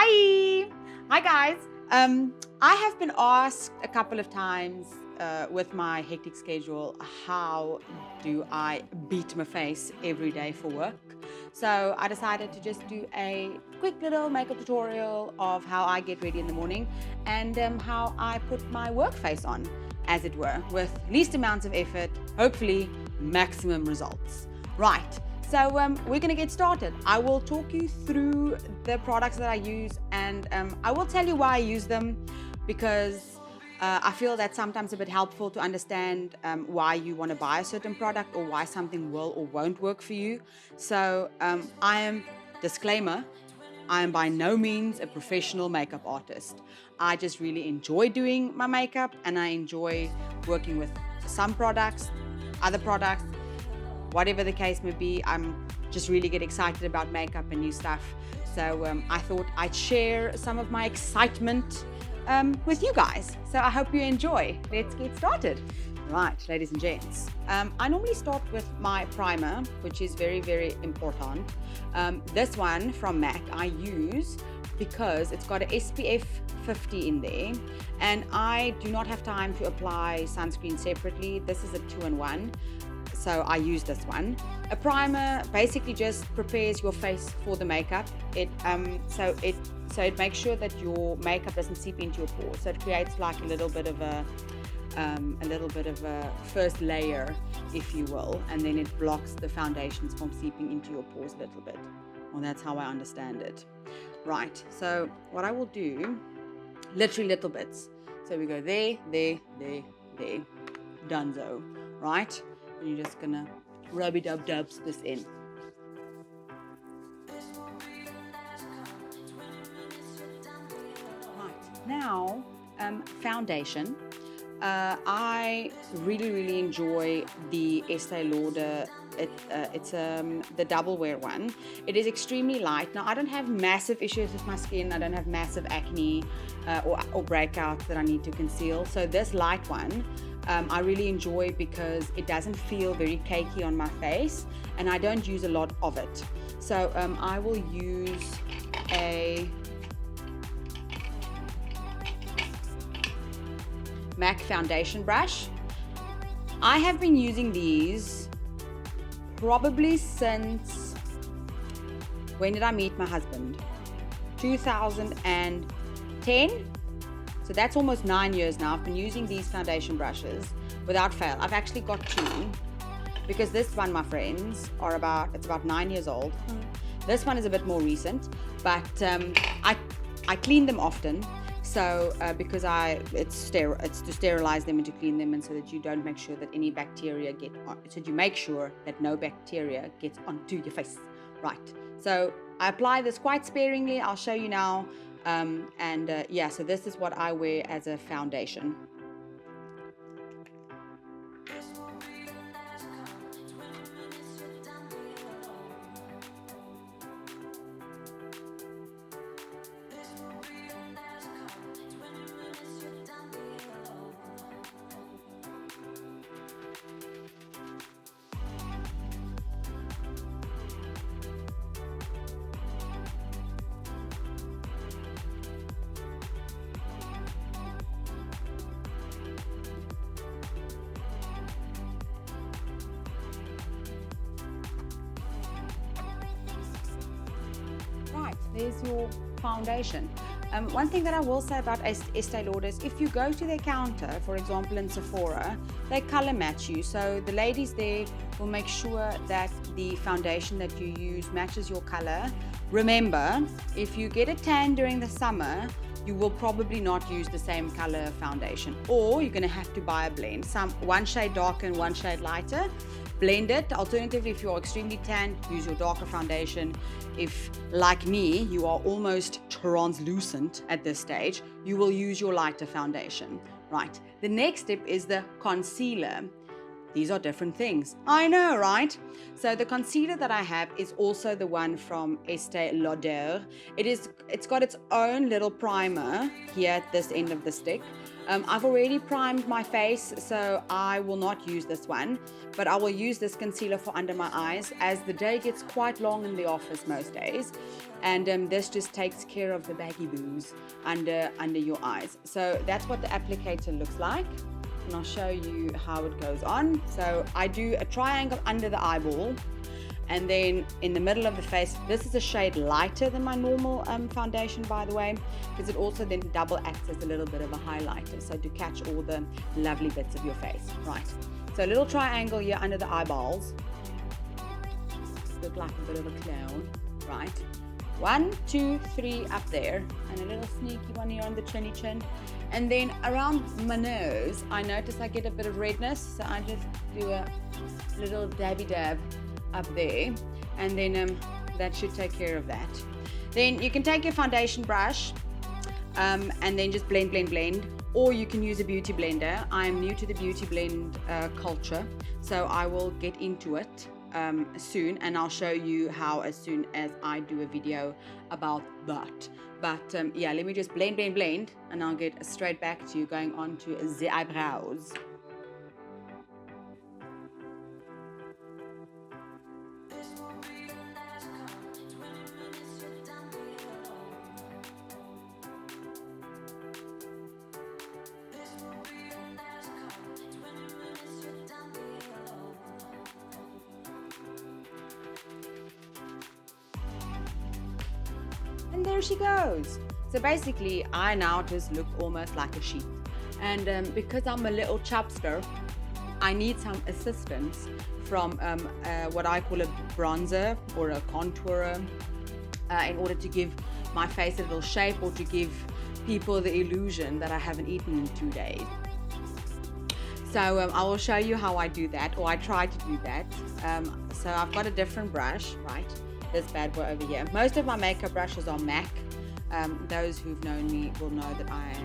Hi guys. I have been asked a couple of times with my hectic schedule, how do I beat my face every day for work? So I decided to just do a quick little makeup tutorial of how I get ready in the morning and how I put my work face on, as it were, with least amounts of effort, hopefully maximum results. Right. So we're going to get started. I will talk you through the products that I use, and I will tell you why I use them, because I feel that's sometimes a bit helpful to understand why you want to buy a certain product or why something will or won't work for you. So disclaimer, I am by no means a professional makeup artist. I just really enjoy doing my makeup, and I enjoy working with some products, other products, whatever the case may be. I'm just really get excited about makeup and new stuff. So I thought I'd share some of my excitement with you guys. So I hope you enjoy. Let's get started. Right, ladies and gents. I normally start with my primer, which is very, very important. This one from MAC I use because it's got an SPF 50 in there, and I do not have time to apply sunscreen separately. This is a 2-in-1. So I use this one. A primer basically just prepares your face for the makeup. So it makes sure that your makeup doesn't seep into your pores. So it creates like a little bit of a first layer, if you will, and then it blocks the foundations from seeping into your pores a little bit. Well, that's how I understand it. Right. So what I will do, literally little bits. So we go there, donezo. Right. And you're just gonna rub-a-dub-dubs this in. Right, now foundation. I really enjoy the Este Lauder. It's the double wear one. It is extremely light. Now I don't have massive issues with my skin. I don't have massive acne or breakouts that I need to conceal. So this light one I really enjoy because it doesn't feel very cakey on my face, and I don't use a lot of it. So I will use a MAC foundation brush. I have been using these probably since, when did I meet my husband? 2010. So that's almost 9 years now. I've been using these foundation brushes without fail. I've actually got 2, because this one, my friends, it's about 9 years old. This one is a bit more recent, but I clean them often. So because it's to sterilize them and to clean them, and so that you don't make sure that any bacteria you make sure that no bacteria gets onto your face. Right. So I apply this quite sparingly. I'll show you now. Yeah, so this is what I wear as a foundation. Right, there's your foundation. One thing that I will say about Este Lauder is if you go to their counter, for example in Sephora, they color match you. So the ladies there will make sure that the foundation that you use matches your color. Remember, if you get a tan during the summer, you will probably not use the same color foundation, or you're going to have to buy a blend. One shade darker and one shade lighter. Blend it. Alternatively, if you're extremely tan, use your darker foundation. If, like me, you are almost translucent at this stage, you will use your lighter foundation. Right. The next step is the concealer. these are different things. I know, right? So the concealer that I have is also the one from Este Lauder. It's got its own little primer here at this end of the stick. I've already primed my face, so I will not use this one, but I will use this concealer for under my eyes, as the day gets quite long in the office most days, and this just takes care of the baggy boos under your eyes. So that's what the applicator looks like, and I'll show you how it goes on. So I do a triangle under the eyeball, and then in the middle of the face. This is a shade lighter than my normal foundation, by the way, because it also then double acts as a little bit of a highlighter, so to catch all the lovely bits of your face. Right, so a little triangle here under the eyeballs. Look like a bit of a clown. Right, 1, 2, 3 up there, and a little sneaky one here on the chinny chin. And then around my nose, I notice I get a bit of redness, so I just do a little dabby dab up there, and then that should take care of that. Then you can take your foundation brush and then just blend, or you can use a beauty blender. I'm new to the beauty blend culture, so I will get into it soon, and I'll show you how as soon as I do a video about that. But yeah, let me just blend, and I'll get straight back to you going on to the eyebrows. And there she goes. So basically, I now just look almost like a sheep. And because I'm a little chapster, I need some assistance from what I call a bronzer or a contourer in order to give my face a little shape, or to give people the illusion that I haven't eaten in 2 days. So I will show you how I do that, or I try to do that. So I've got a different brush, right? This bad boy over here. Most of my makeup brushes are MAC. Those who've known me will know that I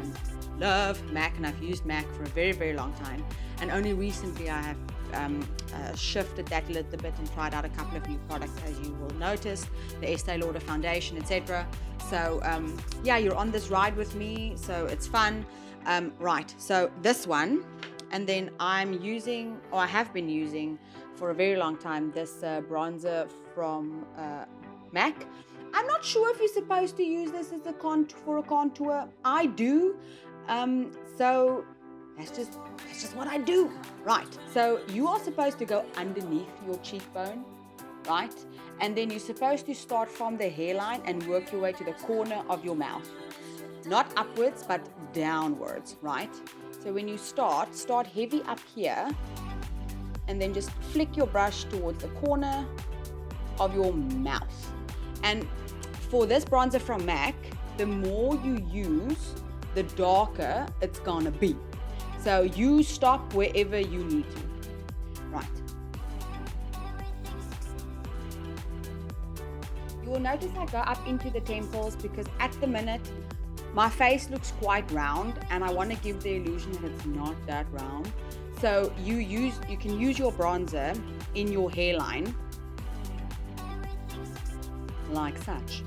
love MAC, and I've used MAC for a very, very long time. And only recently I have shifted that a little bit and tried out a couple of new products, as you will notice, the Este Lauder foundation, etc. So yeah, you're on this ride with me, so it's fun. Right, so this one, and then I'm using, or I have been using for a very long time, this bronzer from MAC. I'm not sure if you're supposed to use this as for a contour. I do, so that's just what I do. Right, so you are supposed to go underneath your cheekbone, right? And then you're supposed to start from the hairline and work your way to the corner of your mouth. Not upwards, but downwards, right? So when you start heavy up here, and then just flick your brush towards the corner of your mouth. And for this bronzer from MAC, the more you use, the darker it's gonna be. So you stop wherever you need to. Right. You will notice I go up into the temples, because at the minute my face looks quite round, and I want to give the illusion that it's not that round. So you can use your bronzer in your hairline, like such.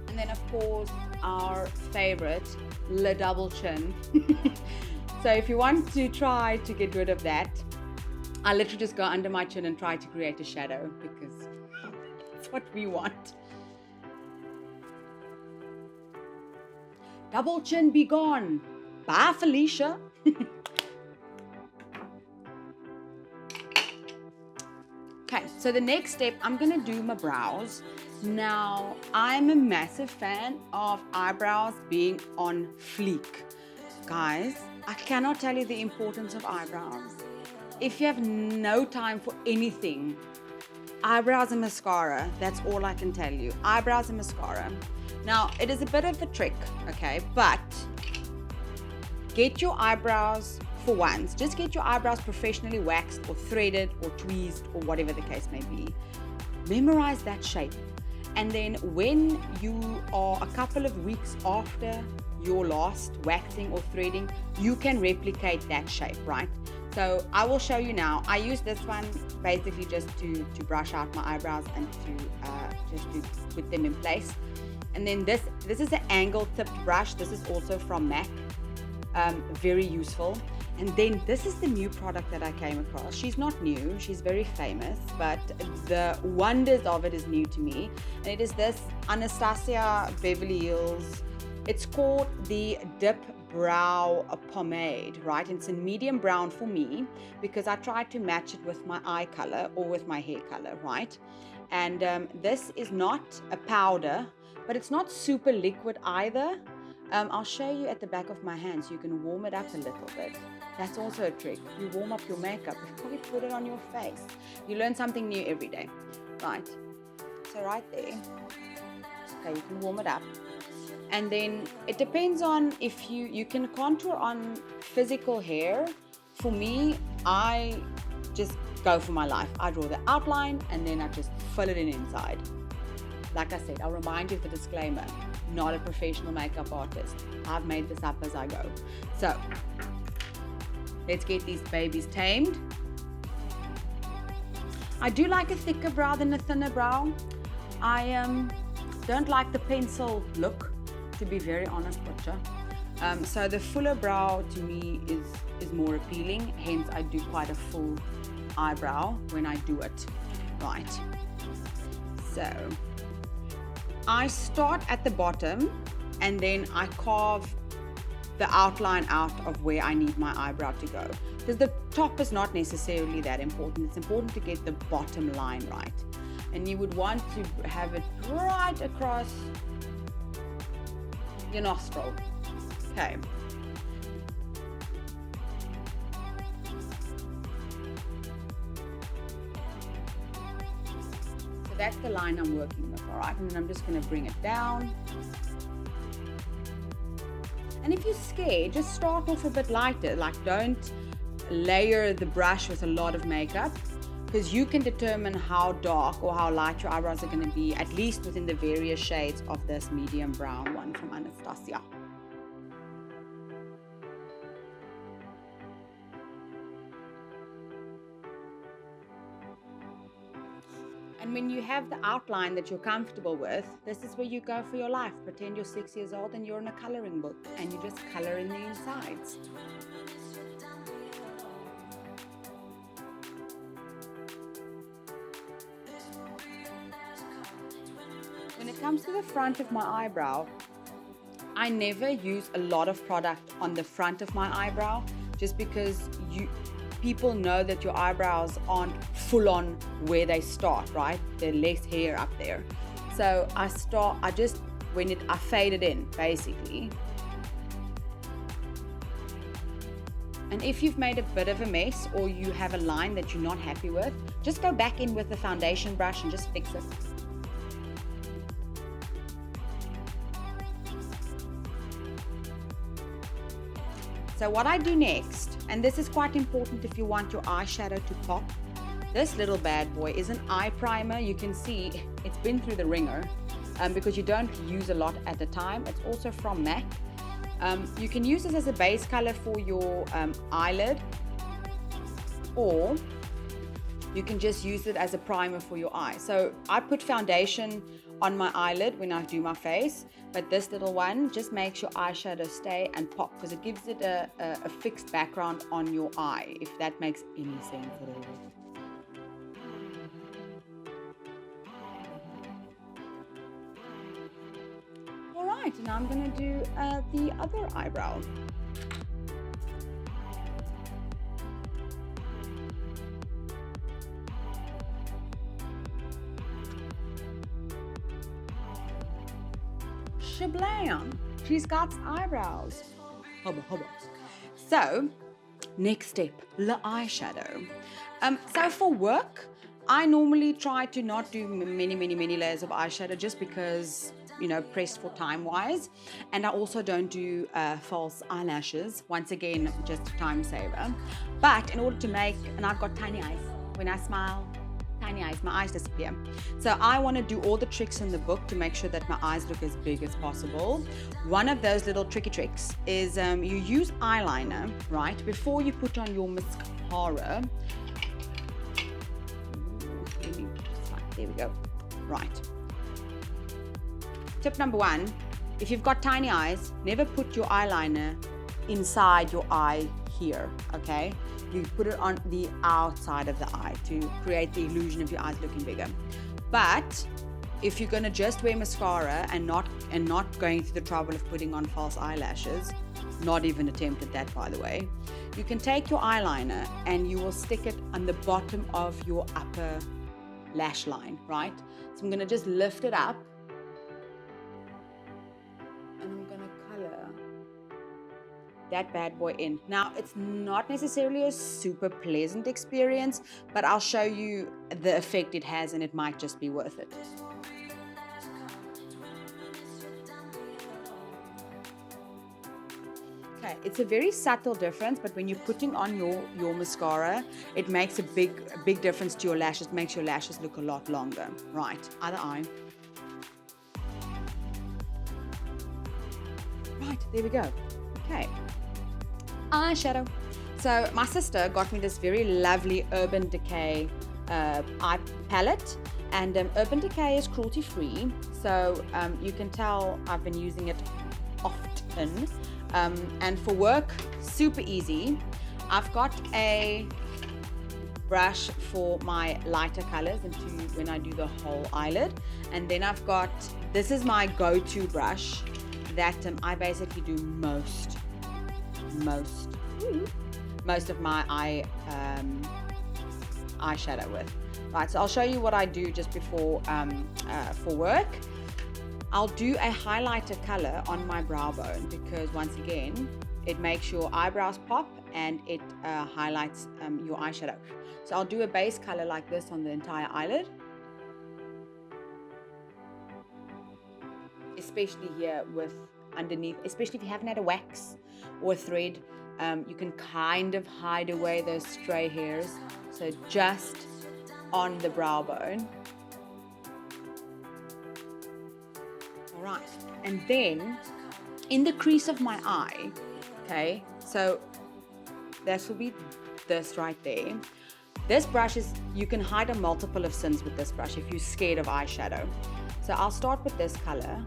And then of course our favorite, the double chin. So if you want to try to get rid of that, I literally just go under my chin and try to create a shadow, because that's what we want. Double chin be gone. Bye, Felicia. Okay, so the next step, I'm gonna do my brows. Now, I'm a massive fan of eyebrows being on fleek. Guys, I cannot tell you the importance of eyebrows. If you have no time for anything, eyebrows and mascara, that's all I can tell you. Eyebrows and mascara. Now, it is a bit of a trick, okay, but get your eyebrows, for once, just get your eyebrows professionally waxed or threaded or tweezed or whatever the case may be. Memorize that shape And then when you are a couple of weeks after your last waxing or threading, you can replicate that shape, right? So I will show you now. I use this one basically just to brush out my eyebrows and just to put them in place. And then this is an angle tipped brush. This is also from MAC, very useful. And then this is the new product that I came across. She's not new, she's very famous, but the wonders of it is new to me. And it is this Anastasia Beverly Hills. It's called the Dipbrow Pomade, right? And it's in medium brown for me because I tried to match it with my eye color or with my hair color, right? And this is not a powder, but it's not super liquid either. I'll show you at the back of my hand so you can warm it up a little bit. That's also a trick. You warm up your makeup before you put it on your face. You learn something new every day, right? So right there, okay, you can warm it up. And then it depends on if you can contour on physical hair. For me, I just go for my life. I draw the outline and then I just fill it in inside. Like I said, I'll remind you of the disclaimer, not a professional makeup artist. I've made this up as I go. So let's get these babies tamed. I do like a thicker brow than a thinner brow. I don't like the pencil look, to be very honest with you. So the fuller brow to me is more appealing. Hence, I do quite a full eyebrow when I do it right. So I start at the bottom and then I carve the outline out of where I need my eyebrow to go. Because the top is not necessarily that important. It's important to get the bottom line right. And you would want to have it right across your nostril. Okay. So that's the line I'm working with, all right? And then I'm just gonna bring it down. And if you're scared, just start off a bit lighter. Like, don't layer the brush with a lot of makeup, because you can determine how dark or how light your eyebrows are going to be, at least within the various shades of this medium brown one from Anastasia. And when you have the outline that you're comfortable with, this is where you go for your life. Pretend you're 6 years old and you're in a coloring book and you just color in the insides. When it comes to the front of my eyebrow, I never use a lot of product on the front of my eyebrow, just because people know that your eyebrows aren't full on where they start, right? There's less hair up there. So I fade it in, basically. And if you've made a bit of a mess or you have a line that you're not happy with, just go back in with the foundation brush and just fix it. So what I do next, and this is quite important if you want your eyeshadow to pop, this little bad boy is an eye primer. You can see it's been through the ringer because you don't use a lot at the time. It's also from MAC. You can use this as a base color for your eyelid, or you can just use it as a primer for your eye. So I put foundation on my eyelid when I do my face, but this little one just makes your eyeshadow stay and pop, because it gives it a fixed background on your eye, if that makes any sense at all. All right, now I'm gonna do the other eyebrow. Shablam! She's got eyebrows. Hubba hubba. So, next step, the eyeshadow. So for work, I normally try to not do many layers of eyeshadow, just because, you know, pressed for time-wise. And I also don't do false eyelashes. Once again, just a time saver. But in order to make, and I've got tiny eyes. When I smile, tiny eyes, my eyes disappear. So I want to do all the tricks in the book to make sure that my eyes look as big as possible. One of those little tricky tricks is you use eyeliner, right, before you put on your mascara. There we go. Right. Tip number 1, if you've got tiny eyes, never put your eyeliner inside your eye here, okay? You put it on the outside of the eye to create the illusion of your eyes looking bigger. But if you're gonna just wear mascara and not going through the trouble of putting on false eyelashes, not even attempt at that, by the way, you can take your eyeliner and you will stick it on the bottom of your upper lash line, right? So I'm gonna just lift it up and I'm gonna color that bad boy in. Now, it's not necessarily a super pleasant experience, but I'll show you the effect it has and it might just be worth it. Okay, it's a very subtle difference, but when you're putting on your mascara, it makes a big difference to your lashes. It makes your lashes look a lot longer. Right, other eye. Right, there we go. Okay, eyeshadow. So my sister got me this very lovely Urban Decay eye palette, and Urban Decay is cruelty free, so you can tell I've been using it often. And for work, super easy. I've got a brush for my lighter colors and when I do the whole eyelid, and then I've got, this is my go-to brush that I basically do most of my eyeshadow with. Right, so I'll show you what I do just before for work. I'll do a highlighter color on my brow bone because, once again, it makes your eyebrows pop and it highlights your eyeshadow. So I'll do a base color like this on the entire eyelid, especially here with underneath, especially if you haven't had a wax or a thread. You can kind of hide away those stray hairs. So just on the brow bone. Right, and then in the crease of my eye, okay, so this will be this right there. This brush is, you can hide a multiple of sins with this brush if you're scared of eyeshadow. So I'll start with this color,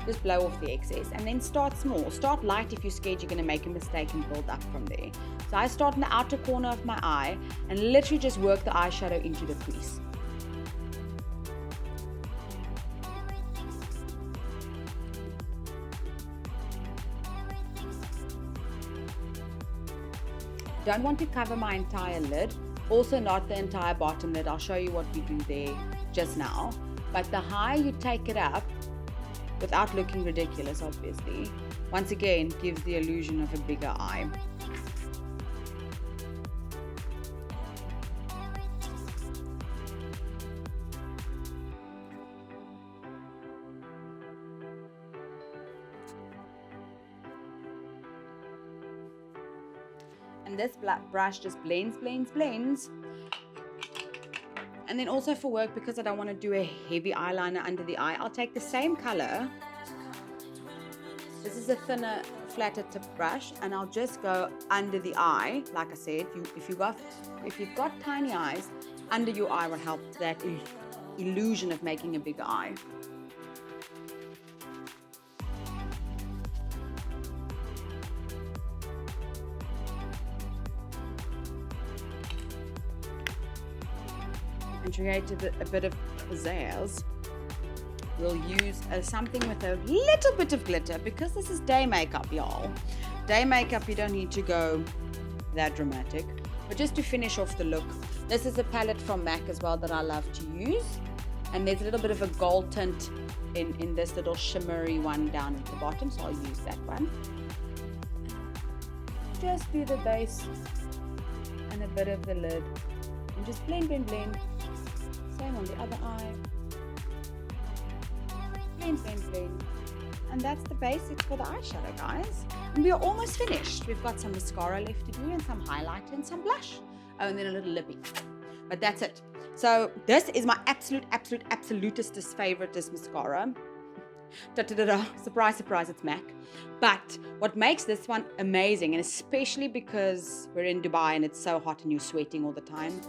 just blow off the excess, and then start small. Start light if you're scared you're going to make a mistake and build up from there. So I start in the outer corner of my eye and literally just work the eyeshadow into the crease. Don't want to cover my entire lid, also not the entire bottom lid. I'll show you what we do there just now. But the higher you take it up, without looking ridiculous obviously, once again gives the illusion of a bigger eye. And this brush just blends. And then also for work, because I don't want to do a heavy eyeliner under the eye, I'll take the same color. This is a thinner, flatter tip brush, and I'll just go under the eye. Like I said, if you've got tiny eyes, under your eye will help that illusion of making a bigger eye. And to create a bit of pizzazz, we'll use something with a little bit of glitter, because this is day makeup, y'all. Day makeup, you don't need to go that dramatic, but just to finish off the look. This is a palette from MAC as well that I love to use, and there's a little bit of a gold tint in this little shimmery one down at the bottom, so I'll use that one. Just do the base and a bit of the lid, and just blend. Same on the other eye. Blend. And that's the basics for the eyeshadow, guys. And we are almost finished. We've got some mascara left to do, and some highlighter and some blush. Oh, and then a little lippy. But that's it. So this is my absolutist favorite mascara. Da-da-da-da. Surprise, surprise, it's MAC. But what makes this one amazing, and especially because we're in Dubai and it's so hot and you're sweating all the time,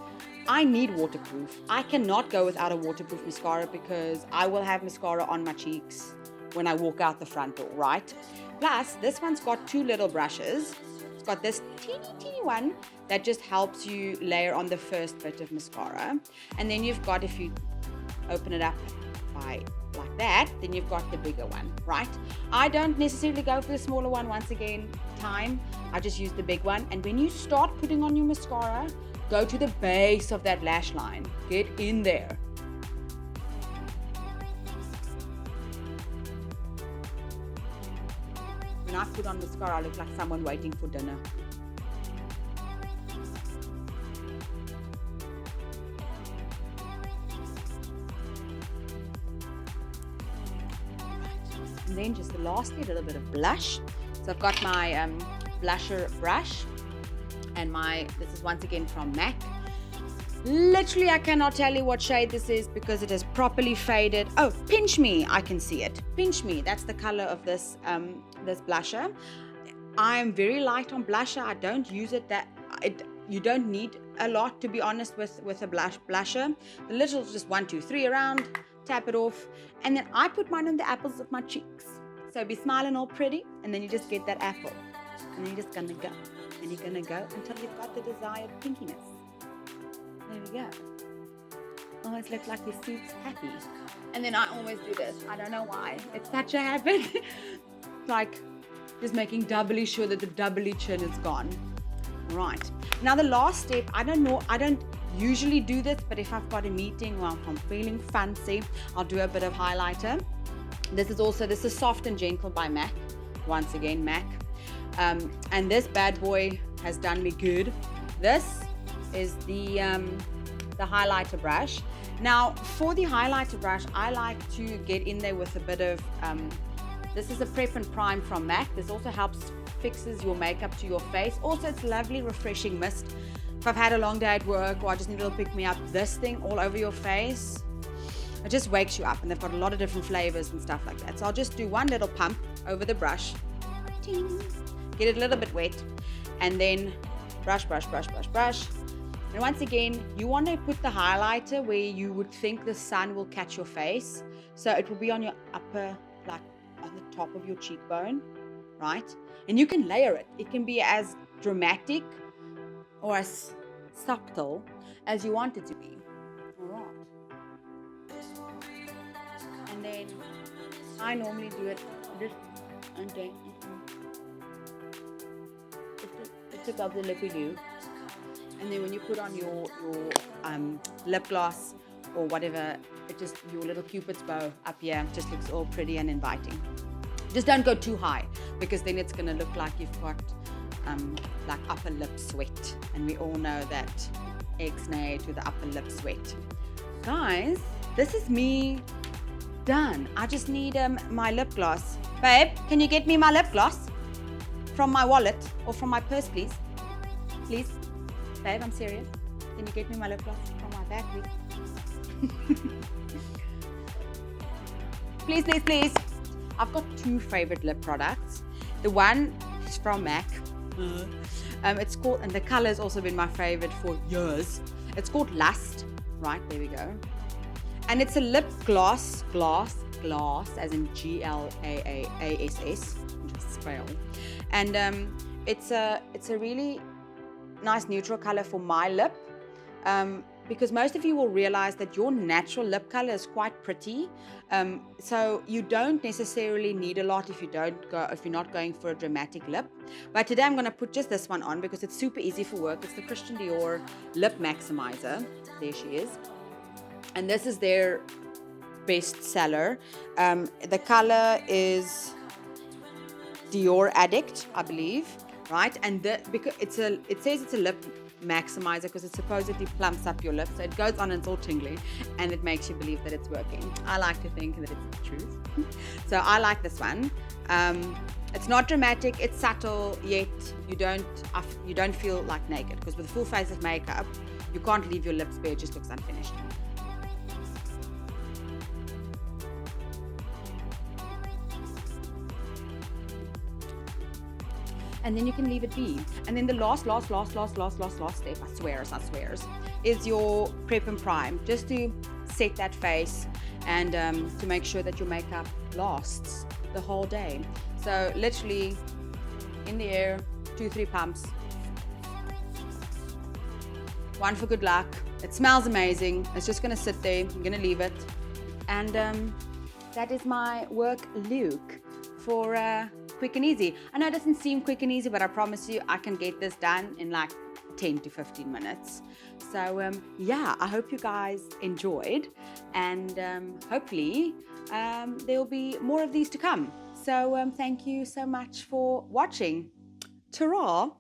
I need waterproof. I cannot go without a waterproof mascara because I will have mascara on my cheeks when I walk out the front door, right? Plus, this one's got two little brushes. It's got this teeny one that just helps you layer on the first bit of mascara. And then you've got, if you open it up by like that, then you've got the bigger one, right? I don't necessarily go for the smaller one once again, I just use the big one. And when you start putting on your mascara, go to the base of that lash line. Get in there. When I put on mascara, I look like someone waiting for dinner. And then just lastly, a little bit of blush. So I've got my blusher brush, and this is once again from MAC. Literally, I cannot tell you what shade this is because it is properly faded. Oh, Pinch Me, I can see it. Pinch Me, that's the color of this this blusher. I'm very light on blusher. I don't use it you don't need a lot, to be honest, with a blusher. The little, just 1, 2, 3 around, tap it off, and then I put mine on the apples of my cheeks. So be smiling all pretty, and then you just get that apple, and then you're just gonna go, and you're gonna go until you've got the desired pinkiness. There we go. Almost look like your suit's happy. And then I always do this. I don't know why. It's such a habit. Like just making doubly sure that the doubly chin is gone. Right. Now the last step, I don't usually do this, but if I've got a meeting or if I'm feeling fancy, I'll do a bit of highlighter. This is Soft and Gentle by MAC. Once again, MAC. And this bad boy has done me good. This is the highlighter brush. Now for the highlighter brush, I like to get in there with a bit of this is a Prep and Prime from MAC. This also fixes your makeup to your face. Also, it's lovely refreshing mist. If I've had a long day at work or I just need a little pick me up, this thing all over your face, it just wakes you up. And they've got a lot of different flavors and stuff like that. So I'll just do one little pump over the brush, ting, get it a little bit wet, and then brush. And once again, you want to put the highlighter where you would think the sun will catch your face. So it will be on your upper, like on the top of your cheekbone, right? And you can layer it. It can be as dramatic or as subtle as you want it to be. All right. And then I normally do it just above the lip you. And then when you put on your lip gloss or whatever, it just, your little cupid's bow up here just looks all pretty and inviting. Just don't go too high, because then it's gonna look like you've got like upper lip sweat, and we all know that ex-nay to the upper lip sweat. Guys, this is me done. I just need my lip gloss. Babe, can you get me my lip gloss from my wallet or from my purse, please? Please, babe, I'm serious. Can you get me my lip gloss from my bag, please? Please, please, please. I've got two favorite lip products. The one is from MAC. It's called, and the color has also been my favorite for years. It's called Lust. Right, there we go. And it's a lip gloss, as in Glass, spell. And it's a really nice neutral color for my lip. Because most of you will realize that your natural lip color is quite pretty, so you don't necessarily need a lot if you're not going for a dramatic lip. But today I'm going to put just this one on because it's super easy for work. It's the Christian Dior Lip Maximizer. There she is, and this is their best seller. The color is Dior Addict, I believe, right? And because it says it's a lip maximizer because it supposedly plumps up your lips. So it goes on and it's all tingly and it makes you believe that it's working. I like to think that it's the truth. So I like this one. It's not dramatic, it's subtle, yet you don't feel like naked, because with a full face of makeup, you can't leave your lips bare, it just looks unfinished. And then you can leave it be. And then the last step, I swears, is your prep and prime, just to set that face and to make sure that your makeup lasts the whole day. So literally in the air, 2-3 pumps, one for good luck. It smells amazing. It's just gonna sit there. I'm gonna leave it, and that is my work look for quick and easy. I know it doesn't seem quick and easy, but I promise you I can get this done in like 10 to 15 minutes. So yeah, I hope you guys enjoyed, and hopefully there will be more of these to come. So thank you so much for watching. Ta-ra!